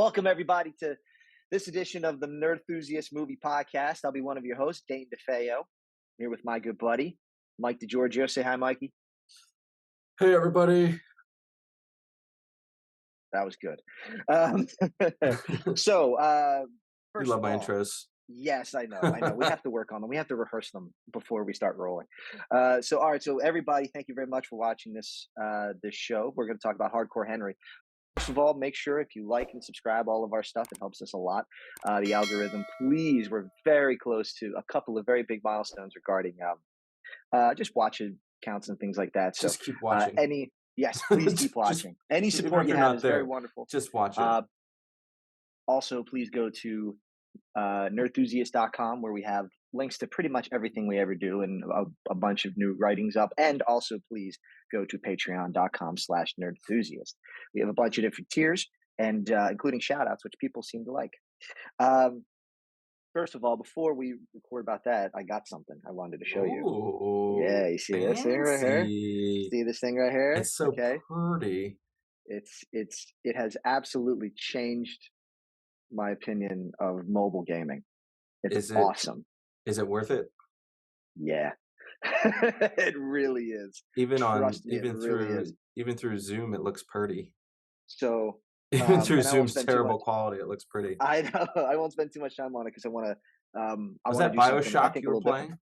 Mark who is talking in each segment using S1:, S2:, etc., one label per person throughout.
S1: Welcome, everybody, to this edition of the Nerd Enthusiast Movie Podcast. I'll be one of your hosts, Dane DeFeo, here with my good buddy, Mike DeGiorgio. Say hi, Mikey.
S2: Hey, everybody.
S1: That was good.
S2: You love my intros.
S1: Yes, I know. We have to work on them. We have to rehearse them before we start rolling. All right. So everybody, thank you very much for watching this show. We're going to talk about Hardcore Henry. First of all, make sure if you like and subscribe all of our stuff, it helps us a lot. The algorithm, please. We're very close to a couple of very big milestones regarding just watching counts and things like that. So
S2: just keep watching.
S1: Please keep watching. Any support you have is very wonderful.
S2: Just watch it.
S1: Also, please go to nerdenthusiast.com where we have links to pretty much everything we ever do and a bunch of new writings up. And also, please go to patreon.com/nerdenthusiast. We have a bunch of different tiers and including shout outs, which people seem to like. First of all, before we record about that, I got something I wanted to show you. Yeah, you see this thing right here? See this thing right here?
S2: It's so pretty.
S1: It has absolutely changed my opinion of mobile gaming. It's awesome.
S2: Is it worth it?
S1: Yeah. It really is.
S2: Even through Zoom, it looks pretty.
S1: So
S2: even through Zoom's terrible quality, it looks pretty.
S1: I know. I won't spend too much time on it because I want to.
S2: Was that BioShock you were playing?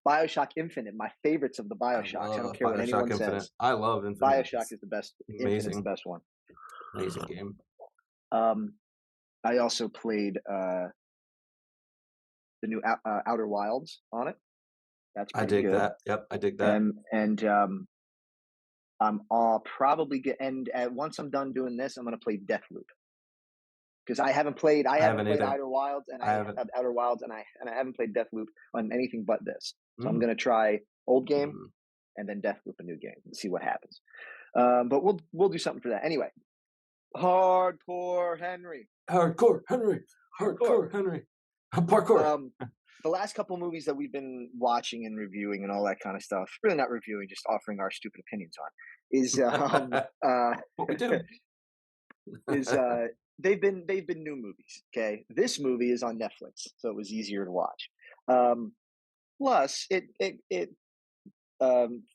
S1: BioShock Infinite, my favorites of the BioShocks. I don't care what anyone says.
S2: I love Infinite.
S1: BioShock is the best.
S2: Amazing.
S1: Infinite's the best one.
S2: Amazing game.
S1: I also played the new Outer Wilds on it. That's pretty good.
S2: That. Yep, I dig that.
S1: I'll probably once I'm done doing this, I'm going to play Deathloop because I haven't played Outer Wilds and I haven't played Deathloop on anything but this. So I'm going to try old game and then Deathloop, a new game, and see what happens. But we'll do something for that anyway. Hardcore Henry. Parkour. The last couple movies that we've been watching and reviewing and all that kind of stuff, really not reviewing, just offering our stupid opinions on, is
S2: what we do.
S1: They've been new movies. Okay, this movie is on Netflix, so it was easier to watch. Plus, it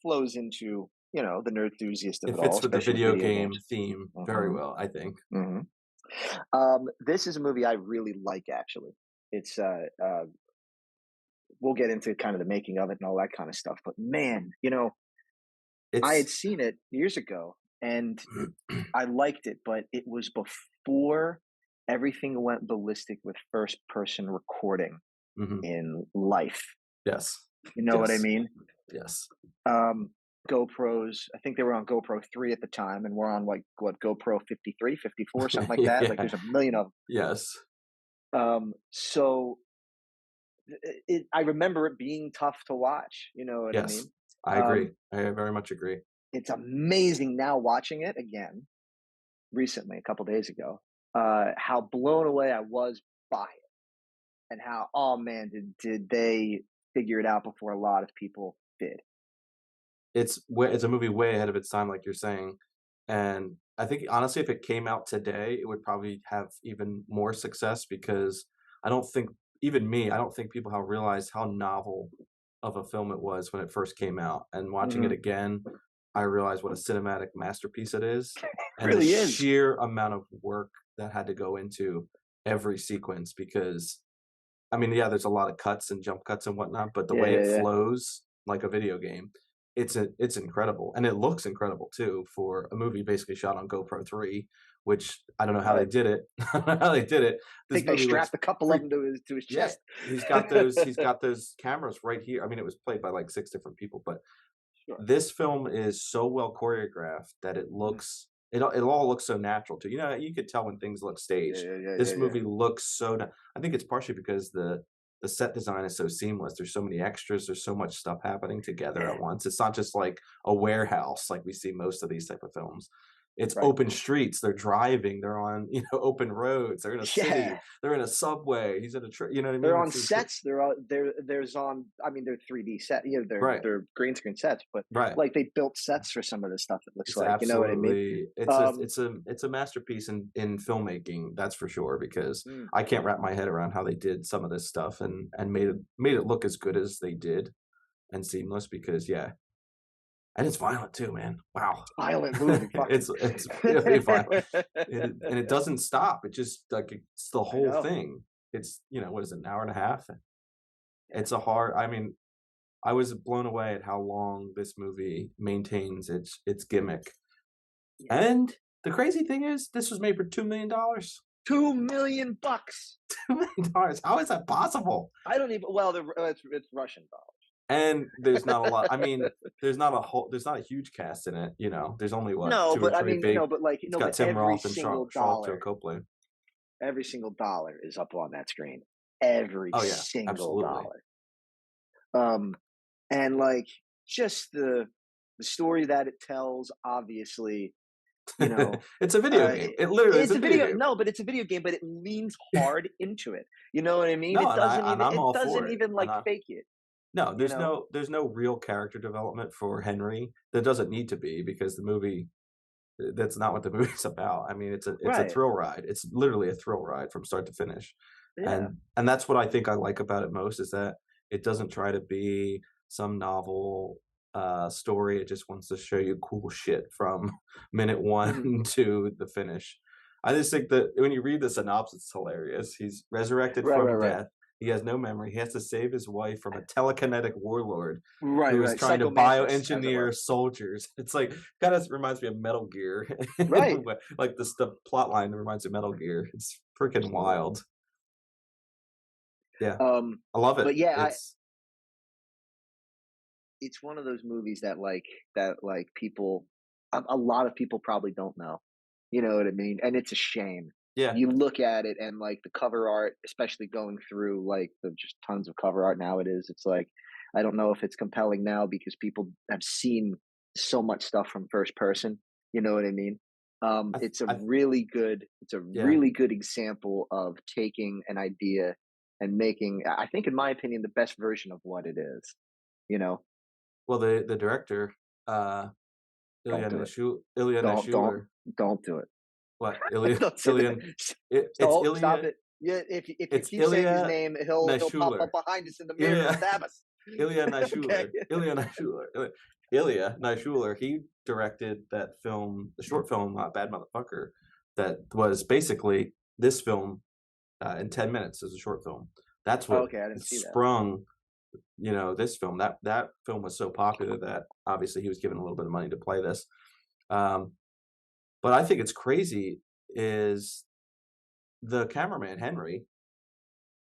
S1: flows into the nerd enthusiast of it all.
S2: It fits with the video game theme very well, I think.
S1: Mm-hmm. This is a movie I really like. Actually, it's we'll get into kind of the making of it and all that kind of stuff. But man, I had seen it years ago and I liked it, but it was before everything went ballistic with first-person recording in life.
S2: Yes.
S1: You know what I mean?
S2: Yes.
S1: GoPros, I think they were on GoPro 3 at the time, and we're on GoPro 53, 54, something like that. Like there's a million of them.
S2: Yes.
S1: So I remember it being tough to watch. You know what I mean?
S2: I agree. I very much agree.
S1: It's amazing now watching it again recently, a couple days ago, how blown away I was by it and how, oh man, did they figure it out before a lot of people did.
S2: It's a movie way ahead of its time, like you're saying. And I think, honestly, if it came out today, it would probably have even more success because I don't think people have realized how novel of a film it was when it first came out. And watching it again, I realized what a cinematic masterpiece it is. And
S1: really
S2: the
S1: is.
S2: Sheer amount of work that had to go into every sequence because, I mean, yeah, there's a lot of cuts and jump cuts and whatnot, but the way it flows like a video game, it's incredible. And it looks incredible, too, for a movie basically shot on GoPro 3, which I don't know how they did it.
S1: I think they strapped a couple of them to his chest.
S2: He's got those cameras right here. I mean, it was played by like 6 different people, but this film is so well choreographed that it looks it all looks so natural too. You could tell when things look staged. This movie looks so. I think it's partially because the set design is so seamless. There's so many extras. There's so much stuff happening together at once. It's not just like a warehouse like we see most of these type of films. it's
S1: Right.
S2: open streets. They're driving. They're on open roads. They're in a city.
S1: Yeah.
S2: They're in a subway. He's in a you know what I
S1: They're
S2: mean?
S1: on sets. There's on. I mean, they're 3D set.
S2: Right,
S1: They're green screen sets, but
S2: right.
S1: like they built sets for some of this stuff. It looks
S2: It's
S1: like, you know what I mean?
S2: absolutely
S1: Um,
S2: it's a masterpiece in filmmaking, that's for sure, because
S1: mm,
S2: I can't wrap my head around how they did some of this stuff and made it look as good as they did and seamless because yeah. And it's violent too, man. Wow.
S1: Violent movie, fucking.
S2: It's really violent. And it doesn't stop. It just like it's the
S1: I
S2: whole
S1: know.
S2: thing. It's what is it, an hour and a half?
S1: Yeah.
S2: I mean, I was blown away at how long this movie maintains its gimmick.
S1: Yeah.
S2: And the crazy thing is, this was made for $2 million.
S1: $2 million.
S2: $2 million. How is that possible?
S1: I don't even. Well, it's Russian dollars.
S2: And there's not a lot. I mean, there's not a huge cast in it. There's only what
S1: No,
S2: two or
S1: but I
S2: three
S1: mean,
S2: big.
S1: but like,
S2: It's got Tim Roth and Charlton Copley.
S1: every single dollar is up on that screen. Every
S2: Oh yeah,
S1: single
S2: absolutely.
S1: dollar. And like just the story that it tells, obviously, you know,
S2: It's a video game. It literally is
S1: it's
S2: a
S1: a
S2: video
S1: video.
S2: game.
S1: No, but it's a video game, but it leans hard into it. You know what I mean?
S2: No,
S1: It doesn't
S2: and
S1: even.
S2: I'm
S1: It
S2: all for
S1: doesn't
S2: it.
S1: even
S2: And
S1: like fake it.
S2: no,
S1: You know?
S2: there's no real character development for Henry. There doesn't need to be because the movie that's not what the movie's about. I mean, it's a
S1: Right.
S2: thrill ride. It's literally a thrill ride from start to finish.
S1: Yeah.
S2: And that's what I think I like about it most is that it doesn't try to be some novel story. It just wants to show you cool shit from minute
S1: Mhm.
S2: one to the finish. I just think that when you read the synopsis, it's hilarious. He's resurrected
S1: Right. Right.
S2: from
S1: Right.
S2: death. He has no memory. He has to save his wife from a telekinetic warlord
S1: Right.
S2: who is
S1: Right.
S2: trying to
S1: Psychomantis, as it
S2: bioengineer
S1: were.
S2: soldiers. It's like kind of reminds me of Metal Gear. In a
S1: Right.
S2: way. Like the plot line reminds me of Metal Gear. It's freaking
S1: Absolutely.
S2: wild. Yeah,
S1: Um,
S2: I love it.
S1: but yeah,
S2: It's
S1: it's one of those movies that like people, a lot of people probably don't know. You know what I mean? And it's a shame.
S2: yeah.
S1: You look at it and like the cover art, especially going through like the just tons of cover art nowadays. It's like I don't know if it's compelling now because people have seen so much stuff from first person. You know what I mean? It's a
S2: I
S1: really good. It's a
S2: yeah.
S1: really good example of taking an idea and making, I think, in my opinion, the best version of what it is. You know,
S2: Well, the director,
S1: don't do it.
S2: Ilya
S1: Don't don't
S2: Naishuller.
S1: don't do it.
S2: What? Ilya
S1: Don't say
S2: Ilya
S1: that.
S2: it's
S1: Stop
S2: Ilya
S1: it. Yeah, if you
S2: it's
S1: keep saying his
S2: Ilya
S1: name, he'll pop up
S2: Naishuller.
S1: behind us in the mirror and
S2: Ilya
S1: stab us.
S2: Ilya
S1: Okay.
S2: Naishuller. Ilya Naishuller. Ilya Naishuller, he directed that film, the short film, Bad Motherfucker, that was basically this film, in 10 minutes as a short film. That's
S1: Oh,
S2: what
S1: okay, I didn't see that.
S2: sprung, this film. That film was so popular that obviously he was given a little bit of money to play this. Um, but I think it's crazy is the cameraman, Henry,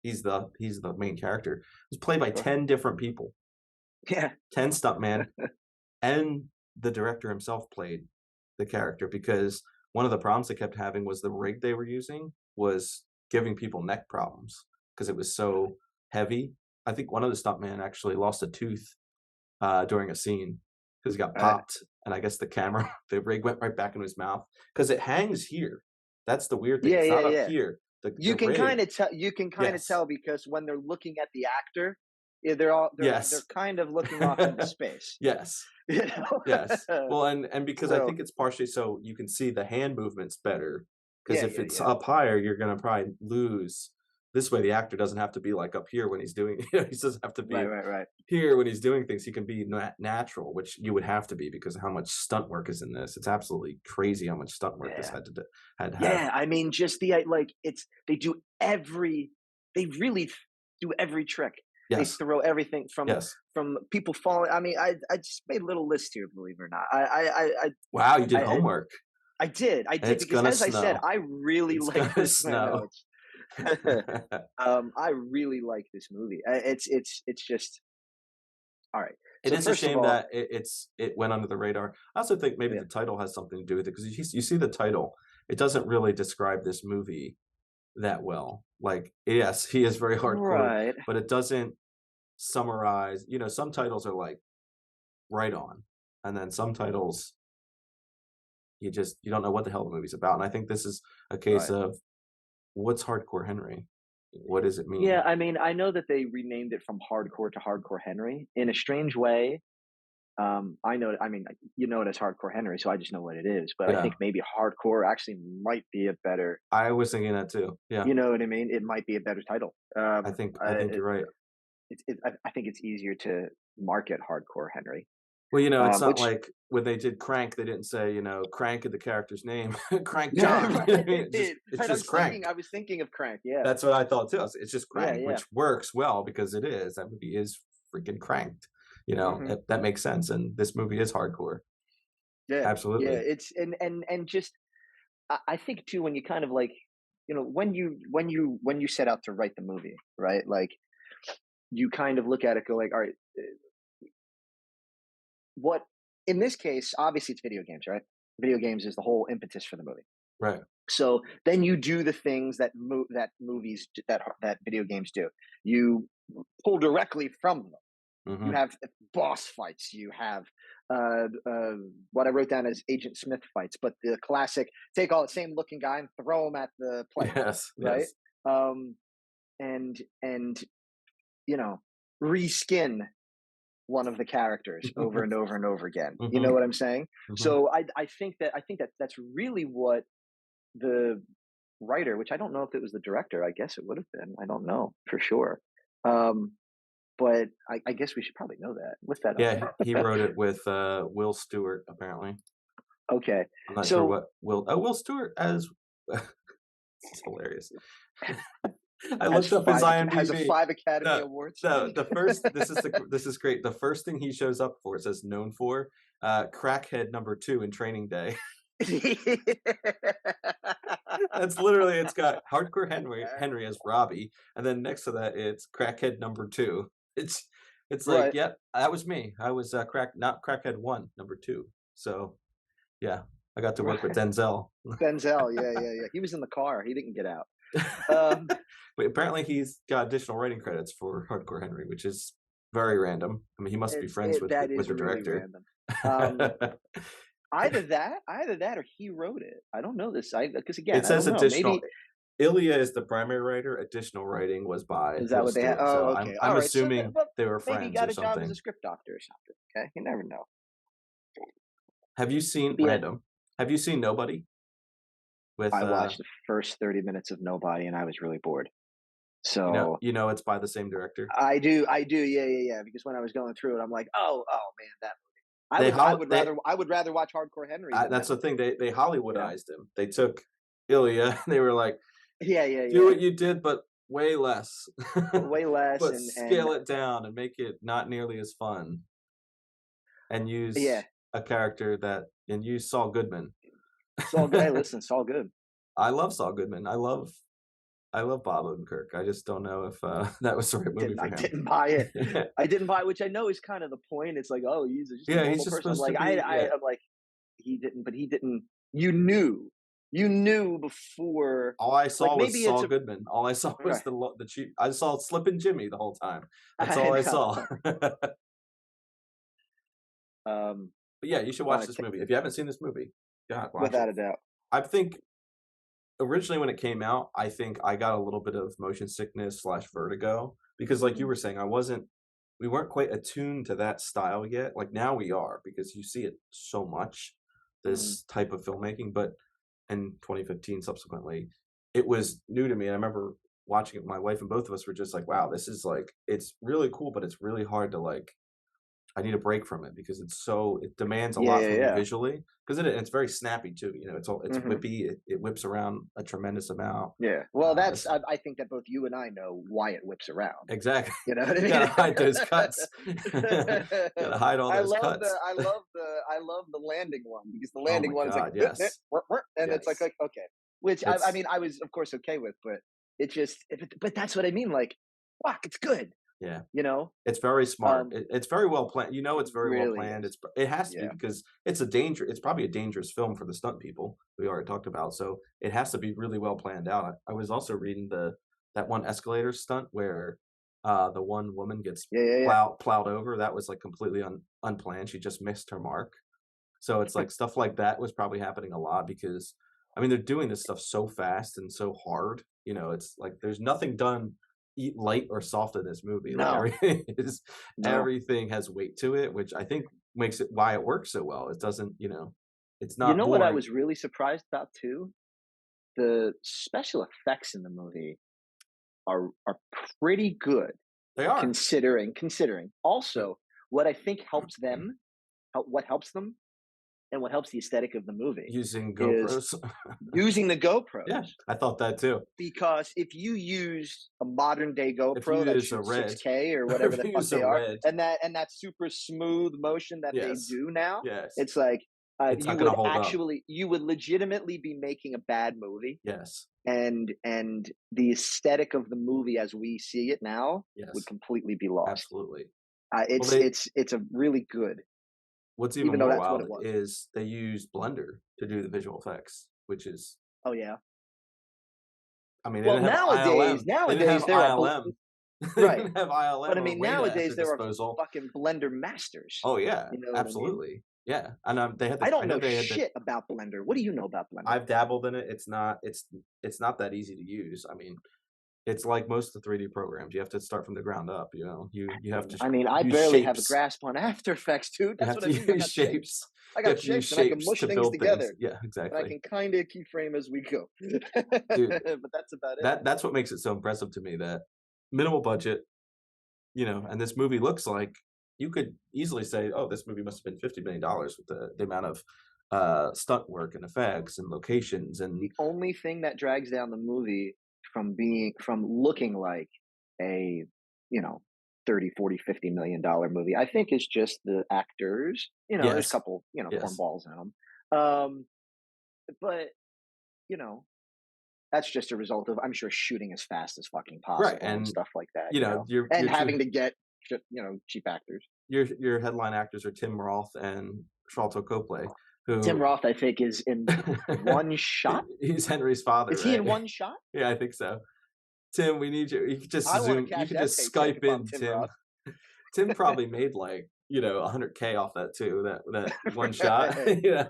S2: he's the main character, was played by
S1: Sure.
S2: 10 different people,
S1: Yeah.
S2: 10 stuntman, and the director himself played the character because one of the problems they kept having was the rig they were using was giving people neck problems because it was so heavy. I think one of the stuntmen actually lost a tooth during a scene because he got
S1: Uh,
S2: popped, and I guess the rig went right back into his mouth because it hangs here. That's the weird thing.
S1: yeah,
S2: It's
S1: yeah,
S2: not up
S1: yeah.
S2: here. The
S1: You can kind
S2: rig,
S1: of tell. You can kind of
S2: yes,
S1: tell because when they're looking at the actor, yeah, they're
S2: yes,
S1: kind of looking off into space.
S2: yes.
S1: You know.
S2: Yes. Well, and because I
S1: So
S2: think it's partially so you can see the hand movements better. Because
S1: yeah,
S2: if
S1: yeah,
S2: it's
S1: yeah.
S2: up higher, you're gonna probably lose. This way, the actor doesn't have to be like up here when he's doing. He doesn't have to
S1: Right,
S2: be
S1: right, right.
S2: here when he's doing things. He can be natural, which you would have to be because of how much stunt work is in this. It's absolutely crazy how much stunt work this
S1: Yeah.
S2: had to have.
S1: Yeah, I mean, just like it's they really do every trick. They
S2: Yes.
S1: throw everything
S2: Yes.
S1: from people falling. I mean, I just made a little list here, believe it or not.
S2: Wow, you did
S1: I
S2: homework.
S1: I did
S2: It's
S1: because
S2: gonna
S1: as I said,
S2: snow.
S1: I really
S2: It's
S1: like
S2: gonna
S1: this. I know
S2: snow.
S1: it's. I really like this movie. It's just all right.
S2: It
S1: So
S2: is a
S1: first of
S2: shame
S1: all,
S2: that it went under the radar. I also think maybe
S1: yeah,
S2: the title has something to do with it because you see the title, it doesn't really describe this movie that well. Like, yes, he is very hardcore,
S1: right,
S2: but it doesn't summarize. Some titles are like right on, and then some titles, you don't know what the hell the movie's about. And I think this is a case
S1: Right.
S2: of what's Hardcore Henry? What does it
S1: Yeah,
S2: mean?
S1: I mean, I know that they renamed it from Hardcore to Hardcore Henry. In a strange way, I know I mean, you know it as Hardcore Henry, so I just know what it is, but I think
S2: Yeah,
S1: maybe Hardcore actually might be a better,
S2: I was thinking that too. Yeah,
S1: you know what I mean? It might be a better title.
S2: I think you're right.
S1: I think it's easier to market Hardcore Henry,
S2: Well, it's not
S1: which
S2: like when they did Crank, they didn't say, Crank in the character's name, Crank
S1: yeah,
S2: John. You know what I mean?
S1: right,
S2: It's
S1: right,
S2: just Crank.
S1: I was thinking of Crank, yeah.
S2: That's what I thought too. It's just
S1: Yeah,
S2: Crank,
S1: yeah.
S2: which works well because it is. That movie is freaking cranked.
S1: Mhm.
S2: That makes sense. And this movie is hardcore.
S1: Yeah, yeah,
S2: Absolutely.
S1: it's and just I think too when you kind of like, when you set out to write the movie, right? Like you kind of look at it, go like, all right, what in this case, obviously it's video games, right? Video games is the whole impetus for the movie.
S2: Right.
S1: So then you do the things that that video games do. You pull directly from them. You
S2: Hmm.
S1: have boss fights. You have what I wrote down as Agent Smith fights, but the classic take all the same looking guy and throw him at the player,
S2: Yes.
S1: right?
S2: Yes.
S1: Um, and you know reskin one of the characters over and over and over again. You know
S2: Hmm.
S1: what I'm saying?
S2: Hmm.
S1: So I think that that's really what the writer, which I don't know if it was the director. I guess it would have been. I don't know for sure. Um, but I guess we should probably know that. Look that
S2: Yeah.
S1: up.
S2: He wrote it with Will Stewart, apparently.
S1: Okay.
S2: I'm not sure
S1: So
S2: what Will Stewart as it's hilarious. I
S1: has
S2: looked up his
S1: has a
S2: IMDb.
S1: 5 Academy
S2: The
S1: Awards.
S2: the first this is great. The first thing he shows up for, it says known for, crackhead number 2 in Training Day. That's literally it's got Hardcore Henry as Robbie, and then next to that it's crackhead number 2. It's like,
S1: Right.
S2: yep, that was me. I was not crackhead 1, number 2. So, yeah, I got to work with
S1: Right.
S2: Denzel.
S1: Denzel, yeah, yeah, yeah. He was in the car. He didn't get out. Um,
S2: But apparently he's got additional writing credits for Hardcore Henry, which is very random. I mean, he must be friends with
S1: that
S2: with
S1: is
S2: the
S1: really
S2: director.
S1: random. Either that, or he wrote it. I don't know this. I because again,
S2: It
S1: I
S2: says
S1: don't know.
S2: additional.
S1: Maybe
S2: Ilya is the primary writer. Additional writing was by
S1: is that
S2: Will
S1: what they had?
S2: Stewart. So
S1: Oh,
S2: I'm
S1: okay.
S2: I'm
S1: All right. So,
S2: assuming
S1: well,
S2: they were
S1: maybe he
S2: friends
S1: got
S2: or
S1: a job as a
S2: something.
S1: script doctor or something. Okay, you never know.
S2: Have you seen
S1: Could be a.
S2: random? Have you seen Nobody with
S1: I watched the first 30 minutes of Nobody, and I was really bored. So
S2: it's by the same director?
S1: I do, yeah, yeah, yeah. Because when I was going through it, I'm like, oh man, that
S2: They
S1: I would rather watch Hardcore Henry than
S2: that's
S1: that
S2: the
S1: movie.
S2: thing. They
S1: You know?
S2: Hollywoodized him. They took Ilya. They were like,
S1: Yeah, yeah,
S2: do
S1: yeah.
S2: what you did, but way less.
S1: Way less,
S2: But
S1: and
S2: scale it down and make it not nearly as fun, and
S1: yeah,
S2: use a character and use Saul Goodman.
S1: Saul. Hey, listen, Saul good.
S2: I love Saul Goodman. I love Bob Odenkirk. I just don't know if that was the right movie
S1: I
S2: for him.
S1: didn't buy it. I didn't buy it, which I know is kind of the point. It's like, oh, he's just a
S2: Yeah, he's
S1: normal
S2: just
S1: person. I'm
S2: supposed to
S1: like,
S2: be. Yeah,
S1: I'm like, he didn't, but he didn't. You knew before.
S2: all I
S1: Like
S2: saw was
S1: maybe it's
S2: Saul
S1: a
S2: Goodman. All I saw was
S1: right.
S2: the cheap. I saw Slippin' Jimmy the whole time. That's all
S1: I
S2: I saw.
S1: know.
S2: But
S1: Um,
S2: yeah, you should watch
S1: uh,
S2: this
S1: t-
S2: movie. If you haven't seen this movie, God, watch
S1: without
S2: it.
S1: a doubt.
S2: I think originally when it came out, I think I got a little bit of motion sickness slash vertigo because, like you
S1: Mm,
S2: were saying, we weren't quite attuned to that style yet. Like now we are because you see it so much,
S1: mm,
S2: this type of filmmaking. But in 2015, subsequently, it was new to me. And I remember watching it with my wife, and both of us were just like, "Wow, this is like it's really cool, but it's really hard to like I need a break from it because it demands a
S1: yeah,
S2: lot
S1: yeah,
S2: from you
S1: yeah.
S2: visually because it's very snappy too. It's
S1: Hmm.
S2: whippy. It whips around a tremendous amount.
S1: Yeah. Well, that's
S2: It's
S1: I think that both you and I know why it whips around.
S2: exactly.
S1: You know what I
S2: You
S1: mean?
S2: gotta hide those cuts. Gotta hide all those cuts.
S1: I love the landing one because the
S2: Oh
S1: landing
S2: my
S1: one is like
S2: god, yes,
S1: and it's
S2: yes.
S1: like okay, which I
S2: It's
S1: mean I was of course okay with, but it just but that's what I mean. Like, fuck, it's good.
S2: yeah.
S1: You know,
S2: It's very smart.
S1: um,
S2: It's very well planned. It's very well
S1: really
S2: planned.
S1: is.
S2: It has to be
S1: Yeah.
S2: because it's probably a dangerous film for the stunt people we already talked about. So it has to be really well planned out. I was also reading that one escalator stunt where the one woman gets
S1: Yeah. Yeah. Yeah.
S2: plowed over. That was like completely unplanned. She just missed her mark. So it's like stuff like that was probably happening a lot because, I mean, they're doing this stuff so fast and so hard. It's like there's nothing done light or soft in this movie. Like
S1: No, no.
S2: everything has weight to it, which I think makes it why it works so well. It doesn't, it's
S1: You
S2: not
S1: know what I
S2: boring.
S1: was really surprised about too? The special effects in the movie are pretty good
S2: They are
S1: considering.
S2: But-
S1: Also, what I think helps them, what helps them, and what helps the aesthetic of the movie
S2: using
S1: is
S2: GoPros.
S1: using the GoPros.
S2: Yeah, I thought that too.
S1: Because if you use a modern day
S2: If you
S1: GoPro that
S2: use a
S1: shoots
S2: red,
S1: 6K or whatever
S2: if
S1: the
S2: you
S1: fuck
S2: use
S1: they
S2: a
S1: are,
S2: red,
S1: and that super smooth motion that they
S2: yes,
S1: do now,
S2: yes,
S1: it's like
S2: it's not going to hold up.
S1: you would legitimately be making a bad movie,
S2: Yes,
S1: and the aesthetic of the movie as we see it now would
S2: yes,
S1: completely be lost.
S2: absolutely. Well,
S1: It's a really good,
S2: what's even
S1: even though
S2: more
S1: that's what
S2: wild
S1: it was.
S2: is they use Blender to do the visual effects, which is,
S1: Oh yeah.
S2: I mean, they
S1: Well,
S2: didn't have
S1: nowadays,
S2: ILM. They didn't have
S1: there are
S2: ILM. They
S1: right,
S2: didn't have
S1: but
S2: ILM
S1: I
S2: or
S1: mean
S2: Weta at
S1: nowadays
S2: their
S1: there are
S2: disposal.
S1: fucking Blender masters.
S2: Oh yeah,
S1: You know what I mean?
S2: absolutely. Yeah, and they had
S1: I
S2: the. I
S1: don't
S2: know
S1: know
S2: they had the.
S1: shit about Blender. What do you know about Blender?
S2: I've dabbled in it. It's not. It's not that easy to use. I mean, it's like most of the 3D programs. You have to start from the ground up. You have to
S1: I mean, I
S2: use
S1: barely have a
S2: shapes.
S1: grasp on After Effects, dude.
S2: You
S1: That's
S2: have
S1: what
S2: to
S1: I mean. I
S2: use
S1: got shapes.
S2: shapes.
S1: I
S2: You
S1: got
S2: have to use
S1: shapes, and I can
S2: shapes
S1: mush
S2: to
S1: things
S2: build things.
S1: together,
S2: Yeah,
S1: and I
S2: exactly.
S1: can kind of keyframe as we go.
S2: Dude,
S1: But that's about it.
S2: that's what makes it so impressive to me. That minimal budget, and this movie looks like you could easily say, "Oh, this movie must have been $50 million with the amount of stunt work and effects and locations and
S1: The only thing that drags down the movie from looking like a, you know, 30, 40, $50 million movie, I think is just the actors. There's a
S2: yes,
S1: couple,
S2: yes,
S1: cornballs in them. But, you know, that's just a result of, I'm sure, shooting as fast as fucking
S2: right,
S1: possible and
S2: and
S1: stuff like that,
S2: your
S1: and
S2: two
S1: having to get, cheap actors.
S2: your headline actors are Tim Roth and Sharlto Copley,
S1: Tim
S2: who
S1: Roth, I think, is in one shot.
S2: he's Henry's father,
S1: Is he in
S2: right?
S1: one shot?
S2: Yeah, I think so. Tim, we need you. You could just
S1: I want
S2: zoom.
S1: to
S2: You
S1: cash
S2: could
S1: that
S2: just
S1: paycheck
S2: Skype
S1: if I'm
S2: in,
S1: Tim
S2: Tim.
S1: Roth.
S2: Tim probably made like 100K off that too. That one shot.
S1: Right.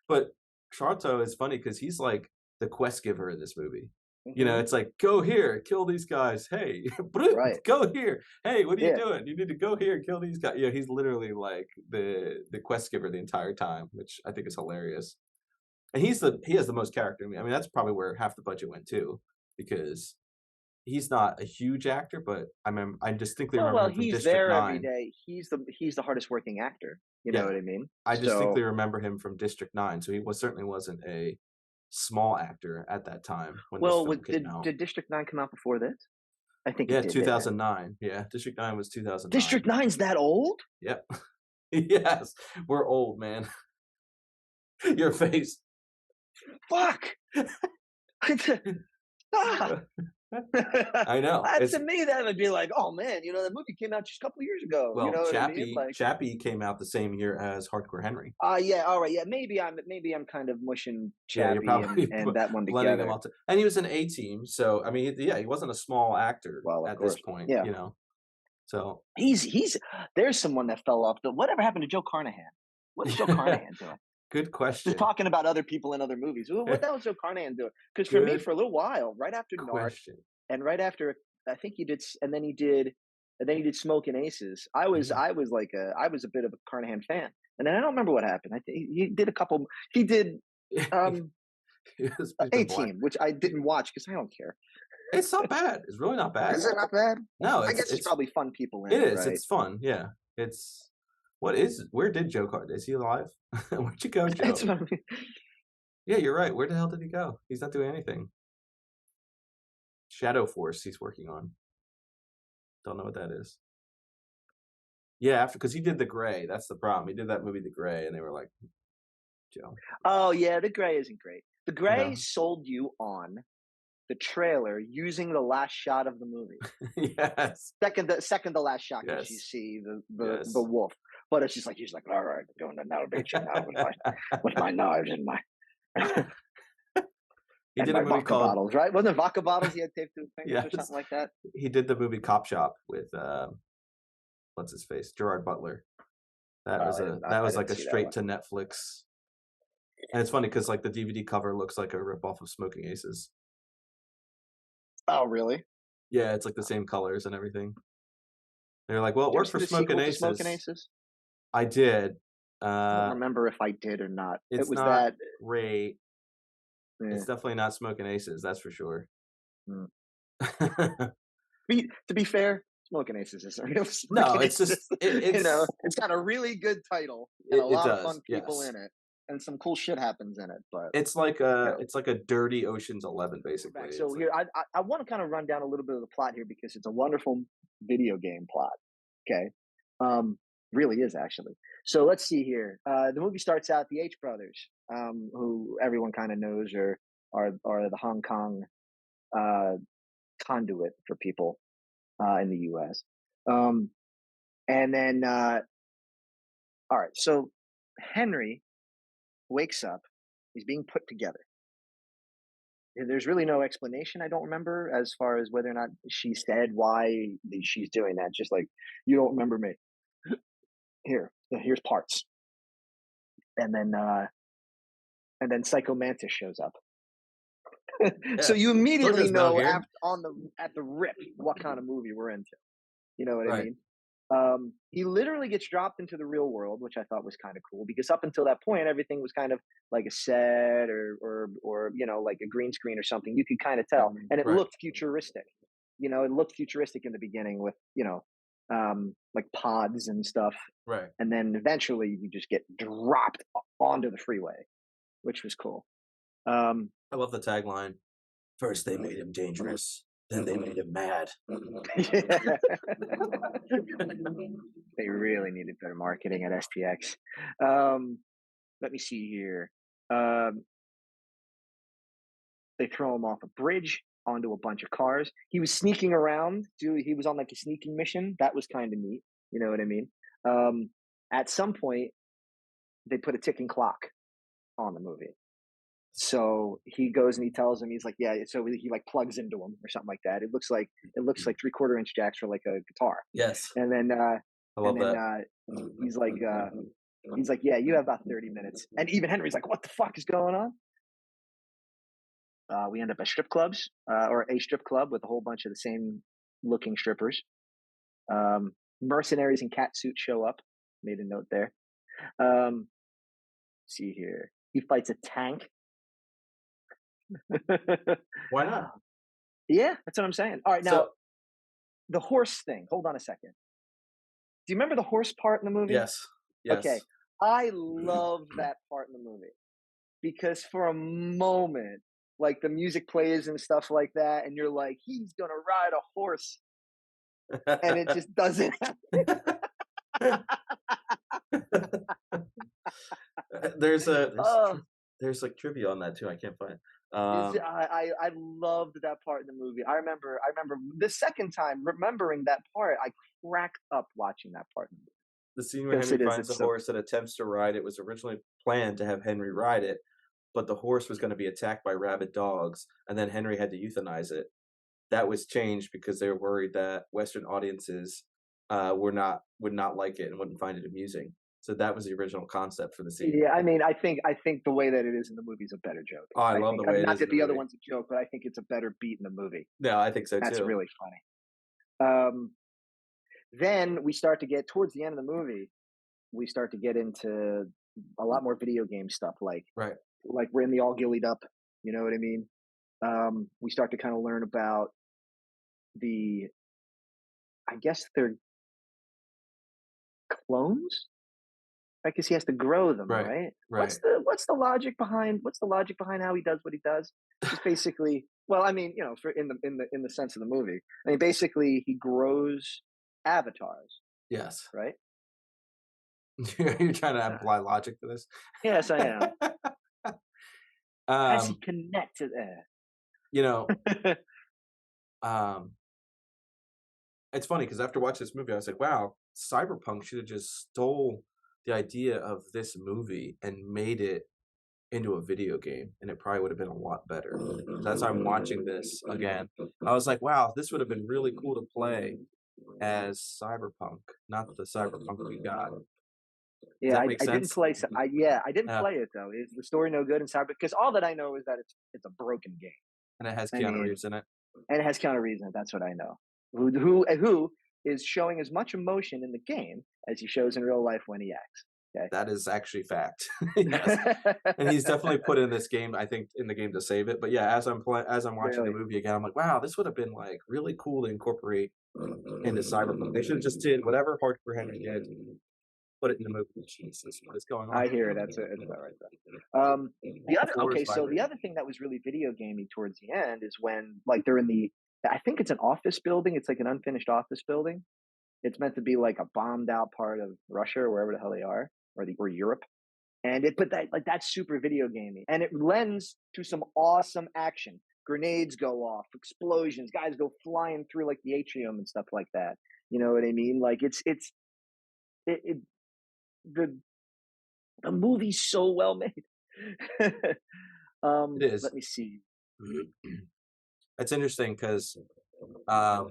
S2: But Sharlto is funny because he's like the quest giver in this movie.
S1: Hmm.
S2: It's like, go here, kill these guys. Hey,
S1: Right.
S2: go here. Hey, what are you
S1: Yeah.
S2: doing? You need to go here, kill these guys. He's literally like the quest giver the entire time, which I think is hilarious. And he has the most character in me. I mean, that's probably where half the budget went to, because he's not a huge actor, but I distinctly remember
S1: Well,
S2: him from
S1: he's
S2: District
S1: there every
S2: 9.
S1: day. He's the hardest working actor. You know
S2: Yeah,
S1: what I mean?
S2: I
S1: So
S2: distinctly remember him from District 9, so he certainly wasn't a small actor at that time when this
S1: well,
S2: film came out.
S1: did District 9 come out before this? I think it
S2: Yeah,
S1: did, didn't it?
S2: 2009. Yeah, District 9 was 2009.
S1: District 9's that old?
S2: Yep. Yes, we're old, man. Your face.
S1: Fuck. Ah.
S2: I know.
S1: To me, that would be like, oh man, the movie came out just a couple of years ago. You
S2: Well,
S1: know what I mean? Like,
S2: Chappie came out the same year as Hardcore Henry.
S1: yeah, all right, yeah, maybe I'm kind of mushing
S2: Yeah, you're
S1: Chappie and,
S2: probably
S1: and that one
S2: blending them
S1: together.
S2: all. And he was an A team, so I mean, yeah, he wasn't a small actor
S1: Well, of
S2: at this
S1: course,
S2: point,
S1: yeah.
S2: So
S1: He's there's someone that fell off. Whatever happened to Joe Carnahan? What is Joe Carnahan doing?
S2: good
S1: Just
S2: question.
S1: talking about other people in other movies. What the hell is Joe Carnahan doing? Because for me,
S2: Good
S1: for a little while, right after Narc,
S2: question.
S1: and right after I think he did, and then he did Smoking Aces. I was
S2: Mm.
S1: I was a bit of a Carnahan fan, and then I don't remember what happened. I think he did a couple. He did
S2: He's
S1: A
S2: been black.
S1: Team, which I didn't watch because I don't care.
S2: It's not bad. It's really not bad.
S1: Is it not bad?
S2: No,
S1: I guess there's
S2: it's
S1: probably fun people in
S2: it
S1: it,
S2: is.
S1: right?
S2: It's fun. Yeah. Where did Joe Carter? Is he alive? Where'd you go,
S1: That's
S2: Joe?
S1: what I mean.
S2: Yeah, you're right. Where the hell did he go? He's not doing anything. Shadow Force he's working on. Don't know what that is. Yeah, because he did The Gray. That's the problem. He did that movie The Gray, and they were like, Joe.
S1: Oh yeah, The Gray isn't great. The
S2: You
S1: Gray
S2: know?
S1: sold you on the trailer using the last shot of the movie.
S2: Yes.
S1: Second to last shot, because you
S2: Yes.
S1: see the
S2: Yes.
S1: wolf. But it's just like he's like, all right, I'm doing an elevation now with my knives and my
S2: He
S1: and
S2: did
S1: my
S2: a movie
S1: vodka
S2: called
S1: bottles, right? Wasn't it vodka bottles he had taped to his fingers or
S2: Yes.
S1: something like that?
S2: He did the movie Cop Shop with what's his face? Gerard Butler. That was
S1: I
S2: like
S1: didn't
S2: a
S1: see that
S2: straight
S1: one.
S2: to Netflix. And it's funny because like the DVD cover looks like a ripoff of Smoking Aces.
S1: Oh, really?
S2: Yeah, it's like the same colors and everything. They're like, "Well, it
S1: Did you ever
S2: worked
S1: see
S2: for
S1: the
S2: Smoking
S1: sequel to Smoking
S2: Aces."
S1: Aces?
S2: I did.
S1: I don't
S2: Uh,
S1: remember if I did or not. It
S2: it's
S1: was
S2: not
S1: that.
S2: great. It's
S1: Eh,
S2: definitely not Smoking Aces, that's for sure.
S1: mm. To be fair, Smoking Aces isn't real
S2: No,
S1: Smoking
S2: it's
S1: Aces.
S2: just it's
S1: It's got a really good title and a
S2: it
S1: lot of fun
S2: does,
S1: people
S2: yes.
S1: in it, and some cool shit happens in it. But you know,
S2: It's like a dirty Ocean's 11,
S1: we're
S2: basically.
S1: back. So
S2: It's like
S1: here, I want to kind of run down a little bit of the plot here because it's a wonderful video game plot. Okay, really is actually. So let's see here. The movie starts out the H brothers, who everyone kind of knows are the Hong Kong uh, conduit for people in the U.S. Um, and then, all right, so Henry wakes up. He's being put together. There's really no explanation. I don't remember as far as whether or not she said why she's doing that. Just like you don't remember me. Here's parts, and then Psycho Mantis shows up. So
S2: yeah,
S1: you
S2: told you
S1: immediately
S2: it's Metal
S1: know
S2: Gear.
S1: at the rip what kind of movie we're into. You know what I
S2: Right.
S1: mean? He literally gets dropped into the real world, which I thought was kind of cool because up until that point, everything was kind of like a set or like a green screen or something. You could kind of tell, and it
S2: Right,
S1: looked futuristic. It looked futuristic in the beginning with like pods and stuff,
S2: right.
S1: and then eventually you just get dropped onto the freeway, which was cool. Um,
S2: I love the tagline. First they made him dangerous, then they made him mad.
S1: they really needed better marketing at STX. Um, let me see here. Um, they throw him off a bridge onto a bunch of cars. He was sneaking around. Dude, he was on like a sneaking mission. That was kind of neat. You know what I mean? Um, at some point, they put a ticking clock on the movie. So he goes and he tells him he's like, yeah. So he like plugs into him or something like that. It looks like 3/4 inch jacks for like a guitar.
S2: Yes,
S1: And then
S2: I
S1: and
S2: love
S1: then
S2: that.
S1: he's like yeah, you have about 30 minutes. And even Henry's like, what the fuck is going on? We end up at strip clubs or a strip club with a whole bunch of the same looking strippers. Mercenaries in cat suits show up. Made a note there. See here. He fights a tank.
S2: Why not?
S1: Yeah, that's what I'm saying. All right, now
S2: So
S1: the horse thing. Hold on a second. Do you remember the horse part in the movie?
S2: yes,
S1: Okay,
S2: yes.
S1: I love that part in the movie because for a moment, like the music plays and stuff like that, and you're like, he's gonna ride a horse, and it just doesn't.
S2: There's a
S1: Oh,
S2: there's like trivia on that too. I can't find.
S1: I loved that part in the movie. I remember the second time remembering that part. I cracked up watching that part
S2: The scene where
S1: because
S2: Henry
S1: it is.
S2: finds a
S1: It's so
S2: horse and attempts to ride it was originally planned to have Henry ride it, but the horse was going to be attacked by rabid dogs, and then Henry had to euthanize it. That was changed because they were worried that Western audiences would not like it and wouldn't find it amusing. So that was the original concept for the scene.
S1: yeah. I mean, I think the way that it is in the movie is a better joke.
S2: Oh, I love the
S1: I
S2: way
S1: mean,
S2: it
S1: not
S2: is in
S1: that
S2: the
S1: the other
S2: movie.
S1: one's a joke, but I think it's a better beat in the movie.
S2: No, I think so
S1: That's
S2: too.
S1: really funny. Then we start to get towards the end of the movie. We start to get into a lot more video game stuff,
S2: Right.
S1: like we're in the all gillied up. You know what I mean? We start to kind of learn about the, I guess they're clones. I guess he has to grow them,
S2: Right.
S1: right?
S2: Right.
S1: What's the logic behind how he does what he does? Just basically, well, I mean, for in the sense of the movie, I mean, basically he grows avatars,
S2: Yes.
S1: right?
S2: You're trying to
S1: Uh,
S2: apply logic to this.
S1: yes, I am. How does he
S2: um,
S1: connect to that?
S2: you know, um, it's funny because after watching this movie, I was like, wow, Cyberpunk should have just stole the idea of this movie and made it into a video game, and it probably would have been a lot better. 'Cause as I'm watching this again, I was like, wow, this would have been really cool to play as Cyberpunk, not the Cyberpunk we got. Does
S1: Yeah,
S2: that
S1: I,
S2: make
S1: I didn't
S2: sense?
S1: play. I didn't
S2: Yeah,
S1: play it though. Is the story no good inside? Because all that I know is that it's a broken game.
S2: and it has
S1: I
S2: Keanu
S1: mean,
S2: Reeves in it.
S1: and it has Keanu Reeves in it. That's what I know. Who is showing as much emotion in the game as he shows in real life when he acts. Okay.
S2: That is actually fact. Yes. And he's definitely put in this game, I think, in the game to save it. But yeah, as I'm watching the
S1: Really.
S2: movie again, I'm like, wow, this would have been like really cool to incorporate into Cyberpunk. They should have just did whatever Hardcore Henry did, put it in the movie. Jesus, what is going on?
S1: I hear it. That's about right there. The
S2: The
S1: other
S2: floor is
S1: okay, so the
S2: vibrating.
S1: other thing that was really video gamey towards the end is when like they're in the I think it's an office building. It's like an unfinished office building. It's meant to be like a bombed out part of Russia or wherever the hell they are, or Europe. And it but that like that's super video gamey. And it lends to some awesome action. Grenades go off, explosions, guys go flying through like the atrium and stuff like that. You know what I mean? Like it the the movie's so well made.
S2: It is.
S1: Let me see.
S2: It's interesting because um,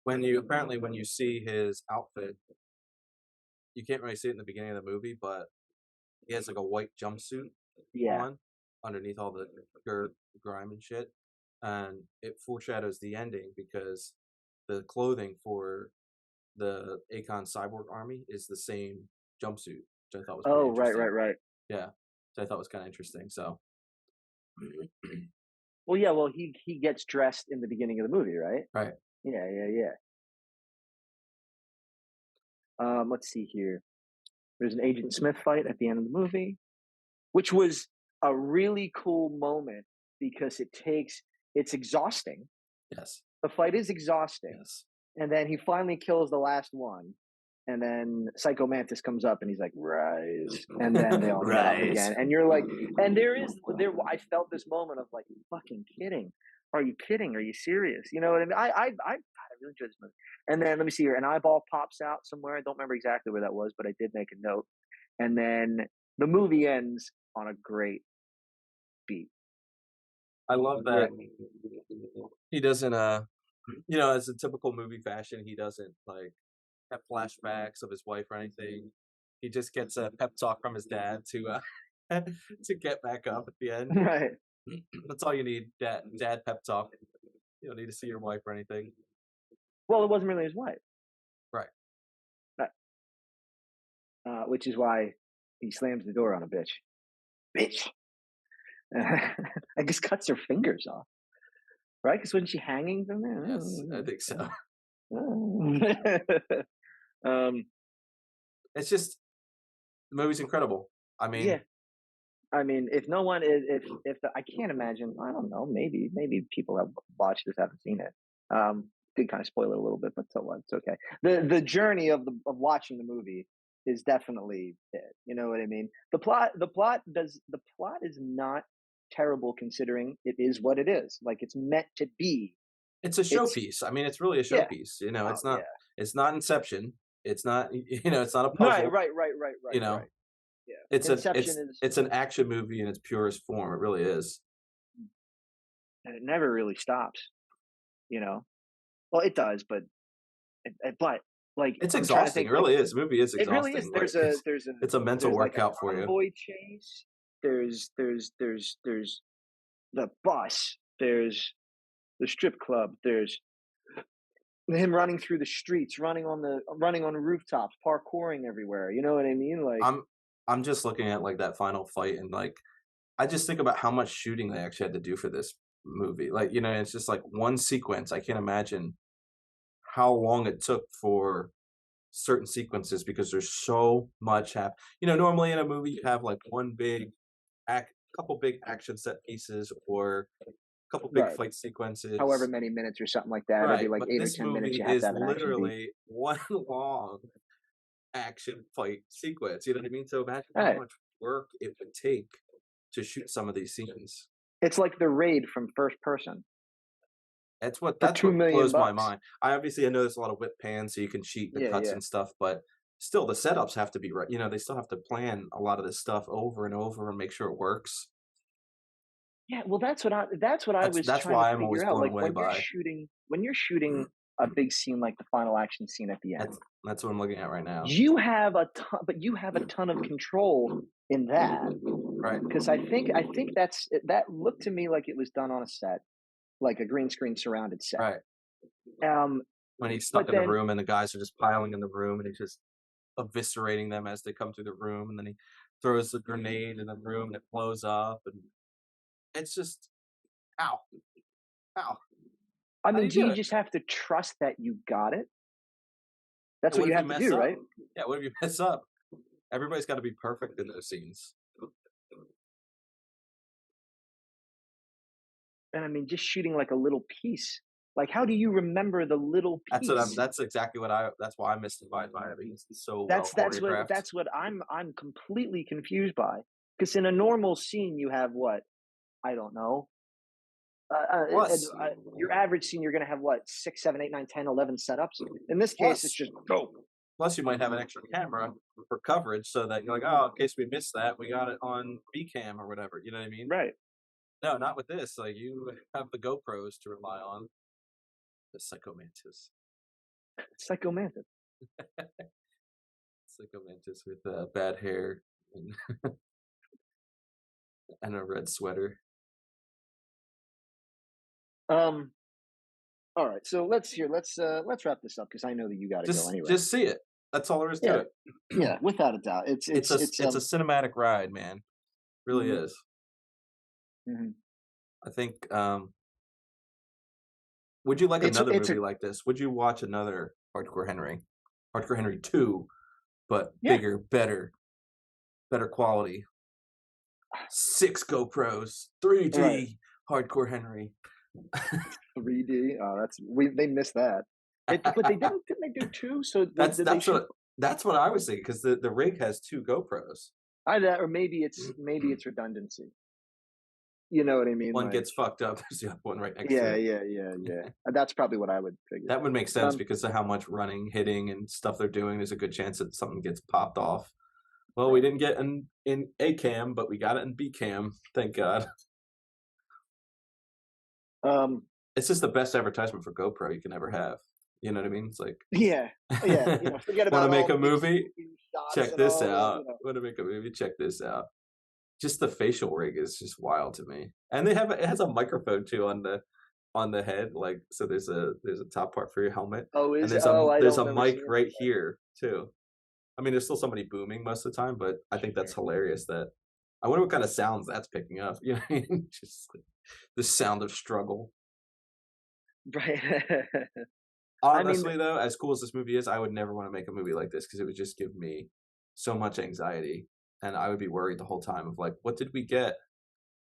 S2: when you see his outfit, you can't really see it in the beginning of the movie, but he has like a white jumpsuit
S1: Yeah.
S2: on underneath all the grime and shit, and it foreshadows the ending because the clothing for the Akon cyborg army is the same jumpsuit, which I thought was pretty
S1: Oh, right,
S2: interesting.
S1: right, right.
S2: Yeah, which I thought was kind of interesting. So
S1: Well, yeah. Well, he gets dressed in the beginning of the movie, right?
S2: right,
S1: Yeah, yeah, yeah. Let's see here. There's an Agent Smith fight at the end of the movie, which was a really cool moment because it's exhausting.
S2: yes,
S1: The fight is exhausting,
S2: yes,
S1: and then he finally kills the last one, and then Psycho Mantis comes up and he's like, "Rise," and then they all meet up
S2: rise.
S1: again, and you're like, and there. I felt this moment of like, "Fucking kidding? Are you kidding? Are you serious?" You know what I mean? I really enjoyed this movie. And then let me see here, an eyeball pops out somewhere. I don't remember exactly where that was, but I did make a note. And then the movie ends on a great beat.
S2: I love that
S1: Great.
S2: he doesn't as a typical movie fashion, he doesn't like have flashbacks of his wife or anything. He just gets a pep talk from his dad to to get back up at the end.
S1: Right.
S2: That's all you need, dad pep talk. You don't need to see your wife or anything.
S1: Well, it wasn't really his wife,
S2: Right.
S1: right. Which is why he slams the door on a bitch. Bitch. I guess cuts her fingers off, right? Because wasn't she hanging from
S2: Yes, I think so.
S1: there? um,
S2: It's just the movie's incredible. I
S1: yeah.
S2: mean,
S1: I mean, if no one is, if the, I can't imagine. I don't know. Maybe people have watched this haven't seen it. Did kind of spoil it a little bit, but so what? It's okay. The journey of watching the movie is definitely it. You know what I mean? The plot is not terrible considering it is what it is. Like it's meant to be.
S2: it's a
S1: It's
S2: showpiece. I mean, it's really a
S1: yeah.
S2: showpiece.
S1: Oh yeah.
S2: It's not Inception. It's not it's not a
S1: Right.
S2: puzzle.
S1: Right. Right. Right.
S2: You
S1: Right.
S2: know,
S1: Right. Yeah. Inception is,
S2: it's an action movie in its purest form. It really is.
S1: and it never really stops. You know. Well, it does, but like
S2: It's
S1: I'm trying to
S2: exhausting.
S1: think
S2: It
S1: like
S2: really is. The movie is
S1: it really is.
S2: exhausting. Like it's a mental
S1: There's like a
S2: workout for you.
S1: convoy chase. There's the bus. There's the strip club. There's him running through the streets, running on rooftops, parkouring everywhere. You know what I mean? Like
S2: I'm I'm just looking at like that final fight and like I just think about how much shooting they actually had to do for this movie. Like, it's just like one sequence. I can't imagine how long it took for certain sequences because there's so much normally in a movie you have like one big couple big action set pieces or a couple big
S1: right,
S2: fight
S1: however
S2: sequences.
S1: many minutes or something like that. Every
S2: Right,
S1: like
S2: but
S1: 8 or 10 minutes,
S2: this
S1: you have to
S2: movie
S1: have an action beat.
S2: is literally one long action fight sequence. You know what I mean? So imagine how
S1: Right.
S2: much work it would take to shoot some of these scenes.
S1: It's like the raid from first person for
S2: That's
S1: two
S2: what
S1: million
S2: blows my
S1: bucks.
S2: mind. I know there's a lot of whip pans so you can cheat the
S1: Yeah,
S2: cuts
S1: yeah.
S2: and stuff, but still the setups have to be right. They still have to plan a lot of this stuff over and over and make sure it works.
S1: Yeah, well, that's what I was
S2: That's
S1: trying to
S2: why I'm always
S1: figure out.
S2: blown
S1: Like
S2: away by.
S1: when you're shooting a big scene like the final action scene at the end.
S2: That's what I'm looking at right now.
S1: You have a ton, but you have a ton of control in that,
S2: Right.
S1: because I think that looked to me like it was done on a set, like a green screen surrounded set.
S2: Right.
S1: Um,
S2: When he's stuck
S1: but
S2: in the
S1: then
S2: room and the guys are just piling in the room and he's just eviscerating them as they come through the room, and then he throws the grenade in the room and it blows up, and it's just ow, ow.
S1: I
S2: How do
S1: mean,
S2: you
S1: do
S2: do
S1: you
S2: it?
S1: just have to trust that you got it? That's what
S2: What
S1: you
S2: if you
S1: have to
S2: mess
S1: do,
S2: up?
S1: right?
S2: Yeah, what if you mess up? Everybody's got to be perfect in those scenes.
S1: And I mean, just shooting like a little piece. Like, how do you remember the little piece?
S2: That's exactly what that's why I'm mystified by it, because it's so well
S1: That's what
S2: choreographed.
S1: that's what I'm completely confused by. Because in a normal scene, you have what, I don't know.
S2: Plus,
S1: Your average scene, you're going to have what, 6, 7, 8, 9, 10, 11 setups. In this case, it's
S2: plus,
S1: just go.
S2: plus, you might have an extra camera for coverage, so that you're like, oh, in case we missed that, we got it on B cam or whatever. You know what I mean?
S1: Right.
S2: No, not with this. Like, you have the GoPros to rely on. The Psychomantis.
S1: Psychomantic.
S2: Psychomantis with bad hair and, and a red sweater.
S1: Um. All right. So let's wrap this up, because I know that you got to go anyway.
S2: Just see it. That's all there is
S1: Yeah.
S2: to it.
S1: Yeah. Without a doubt,
S2: It's a cinematic ride, man. Really
S1: Mhm.
S2: is.
S1: Mhm.
S2: I think. Would you like another
S1: It's a
S2: movie like this? Would you watch another Hardcore Henry? Hardcore Henry 2, but
S1: yeah.
S2: bigger, better quality. 6 GoPros,
S1: Right.
S2: 3D Hardcore Henry.
S1: 3D. Oh, they missed that. But didn't they do two? So
S2: That's
S1: did they
S2: that's
S1: shoot?
S2: what that's what I was thinking, because the rig has 2 GoPros.
S1: Or maybe it's redundancy. You know what I mean?
S2: One
S1: Like,
S2: gets fucked up. There's the other one right next to
S1: yeah,
S2: it.
S1: yeah, yeah, yeah. That's probably what I would figure.
S2: That would make sense
S1: Um,
S2: because of how much running, hitting, and stuff they're doing. There's a good chance that something gets popped off. Well, we
S1: right.
S2: didn't get in A cam, but we got it in B cam. Thank God.
S1: Um,
S2: It's just the best advertisement for GoPro you can ever have. You know what I mean? It's like,
S1: yeah, yeah. Forget
S2: want to
S1: about
S2: make
S1: all
S2: a
S1: the big
S2: movie?
S1: smoking shots
S2: Check
S1: and
S2: this
S1: all the,
S2: out. Want to make a movie? Check this out. Just the facial rig is just wild to me. And it has a microphone too on the head, like, so there's a top part for your helmet,
S1: Oh,
S2: and
S1: is it? Oh, I
S2: there's
S1: don't
S2: a
S1: remember
S2: mic
S1: seeing
S2: right
S1: that.
S2: here too. I mean, there's still somebody booming most of the time, but I think that's
S1: Sure.
S2: hilarious. That I wonder what kind of sounds that's picking up. You know what I mean? Just like the sound of struggle.
S1: Right. I mean,
S2: Honestly, though, as cool as this movie is, I would never want to make a movie like this because it would just give me so much anxiety, and I would be worried the whole time of like, what did we get?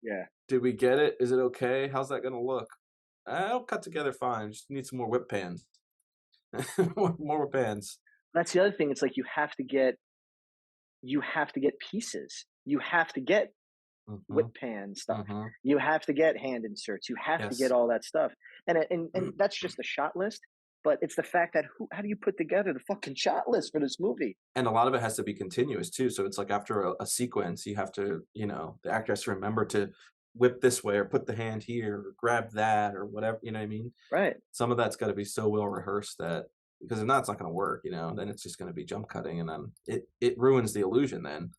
S1: yeah.
S2: Did we get it? Is it okay? How's that gonna look? It'll cut together fine. Just need some more whip pans. more whip pans.
S1: That's the other thing. It's like you have to get pieces. You have to get whip
S2: Hmm.
S1: pan stuff.
S2: Hmm.
S1: You have to get hand inserts. You have to get
S2: Yes.
S1: all that stuff. And that's just the shot list. But it's the fact that how do you put together the fucking shot list for this movie?
S2: And a lot of it has to be continuous too. So it's like after a sequence, you have to, the actor has to remember to whip this way or put the hand here or grab that or whatever. You know what I mean?
S1: Right.
S2: Some of that's got to be so well rehearsed that, because if not, it's not going to work. Then it's just going to be jump cutting, and then it ruins the illusion. Then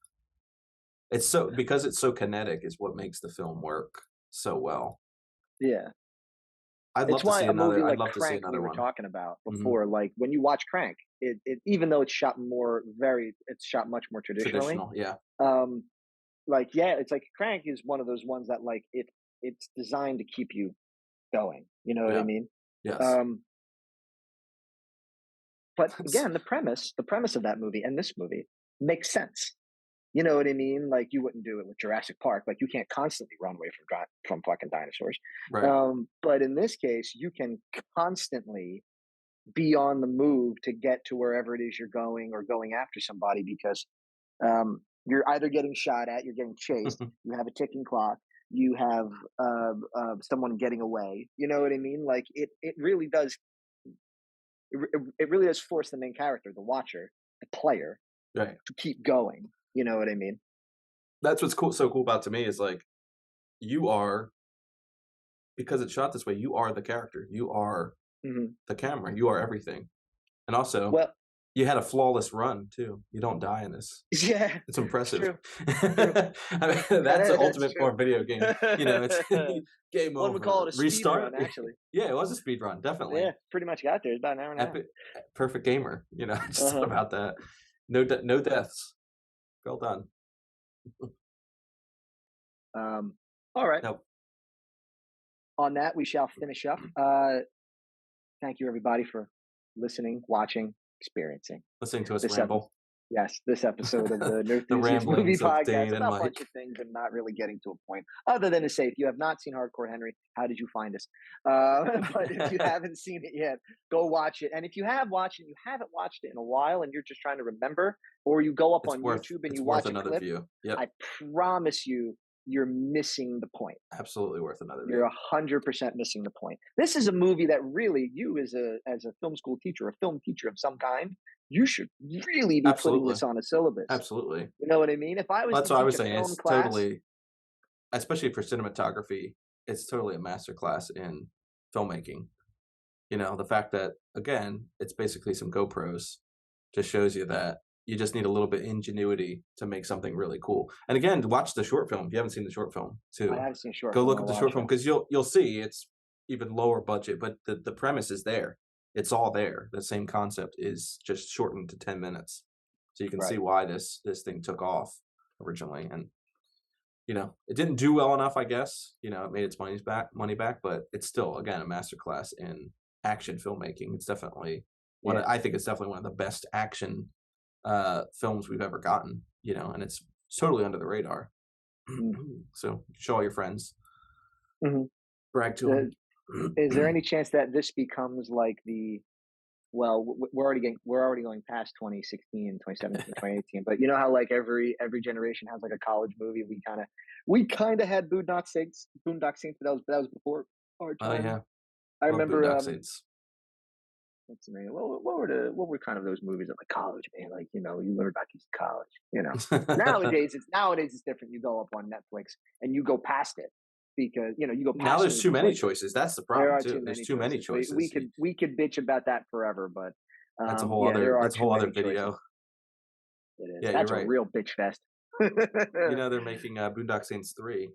S2: because it's so kinetic is what makes the film work so well.
S1: Yeah.
S2: I'd
S1: It's
S2: love to
S1: why
S2: see
S1: a movie
S2: another. I'd
S1: like
S2: love to see
S1: Crank we
S2: another
S1: were
S2: one.
S1: talking about
S2: Hmm.
S1: before, like when you watch Crank, even though it's shot it's shot much more traditionally.
S2: Traditional, yeah.
S1: Um, like, yeah, it's like Crank is one of those ones that, like, it's designed to keep you going. You know what I
S2: Yeah.
S1: mean?
S2: Yes.
S1: Um, but again, the premise of that movie and this movie makes sense. You know what I mean? Like, you wouldn't do it with Jurassic Park. Like, you can't constantly run away from fucking dinosaurs.
S2: Right.
S1: But in this case, you can constantly be on the move to get to wherever it is you're going, or going after somebody, because you're either getting shot at, you're getting chased, you have a ticking clock, you have someone getting away. You know what I mean? Like, it really does. It really does force the main character, the watcher, the player,
S2: Right.
S1: to keep going. You know what I mean?
S2: That's what's cool. So cool about to me is like you are, because it's shot this way. You are the character. You are
S1: Mhm.
S2: the camera. You are everything. And also,
S1: Well,
S2: you had a flawless run too. You don't die in this.
S1: yeah,
S2: It's
S1: it's
S2: impressive.
S1: true. True.
S2: I mean, that's the
S1: That's
S2: ultimate
S1: true.
S2: form of video game. You know, it's game
S1: One would call
S2: over.
S1: it a speed
S2: Restart.
S1: run, actually.
S2: Yeah, it was a speed run,
S1: Yeah,
S2: definitely.
S1: pretty much got there. It's about an hour and a half.
S2: Epic, perfect gamer. You know, just
S1: Uh-huh.
S2: about that. No deaths. Well done.
S1: Um, all right.
S2: No,
S1: On that, we shall finish up. Thank you, everybody, for listening, watching, experiencing
S2: listening to us
S1: this episode.
S2: ramble.
S1: Yes, this episode of the
S2: The
S1: Nerdthusiast Movie
S2: ramblings of
S1: Podcast
S2: Dane and
S1: about a bunch
S2: Mike.
S1: of things and not really getting to a point other than to say, if you have not seen Hardcore Henry, how did you find us? But if you haven't seen it yet, go watch it. And if you have watched it, you haven't watched it in a while, and you're just trying to remember, or you go up on YouTube and
S2: It's
S1: you
S2: worth
S1: watch a
S2: another
S1: clip,
S2: view. Yep,
S1: I promise you, you're missing the point.
S2: absolutely worth another
S1: You're
S2: view.
S1: 100% missing the point. This is a movie that really, you as a film school teacher, a film teacher of some kind, you should really be putting
S2: Absolutely,
S1: this on a syllabus.
S2: absolutely.
S1: You know what I mean? If I was
S2: That's
S1: to
S2: what I
S1: teach
S2: was
S1: a
S2: saying.
S1: film
S2: It's
S1: class,
S2: totally, especially for cinematography, it's totally a masterclass in filmmaking. You know, the fact that again, it's basically some GoPros just shows you that you just need a little bit ingenuity to make something really cool. And again, to watch the short film. If you haven't seen the short film,
S1: I
S2: too,
S1: haven't seen a short
S2: go
S1: film
S2: look
S1: in a
S2: at the
S1: while,
S2: short film
S1: Joe.
S2: because you'll see it's even lower budget, but the premise is there. It's all there. The same concept is just shortened to 10 minutes, so you can see
S1: Right.
S2: why this thing took off originally. And you know, it didn't do well enough, I guess. You know, it made its money back, but it's still again a masterclass in action filmmaking. It's definitely
S1: Yeah.
S2: I think it's definitely one of the best action films we've ever gotten. You know, and it's totally under the radar.
S1: Mm.
S2: So show all your friends,
S1: Mhm.
S2: brag to
S1: Uh, is there
S2: them.
S1: any chance that this becomes like the well, we're already going past 2016, 2017, 2018. But you know how like every generation has like a college movie. We kind of had Boondock Saints, but that was before our
S2: Oh
S1: time.
S2: yeah,
S1: I
S2: love
S1: remember
S2: Boondock Saints.
S1: what's the name? What were kind of those movies at like college, man? Like you learn about these college. Nowadays it's different. You go up on Netflix and you go past it because you go
S2: Now
S1: past
S2: there's too
S1: movies
S2: many
S1: like this.
S2: choices. That's the
S1: There
S2: problem
S1: are
S2: too.
S1: too
S2: There's
S1: many
S2: too many
S1: choices. We
S2: choices.
S1: could bitch about that forever, but
S2: That's a whole
S1: yeah, there
S2: other.
S1: are
S2: That's a
S1: too
S2: whole other
S1: many choices.
S2: video.
S1: It is.
S2: Yeah, you're
S1: That's a
S2: right.
S1: real bitch fest.
S2: You know they're making Boondock Saints 3,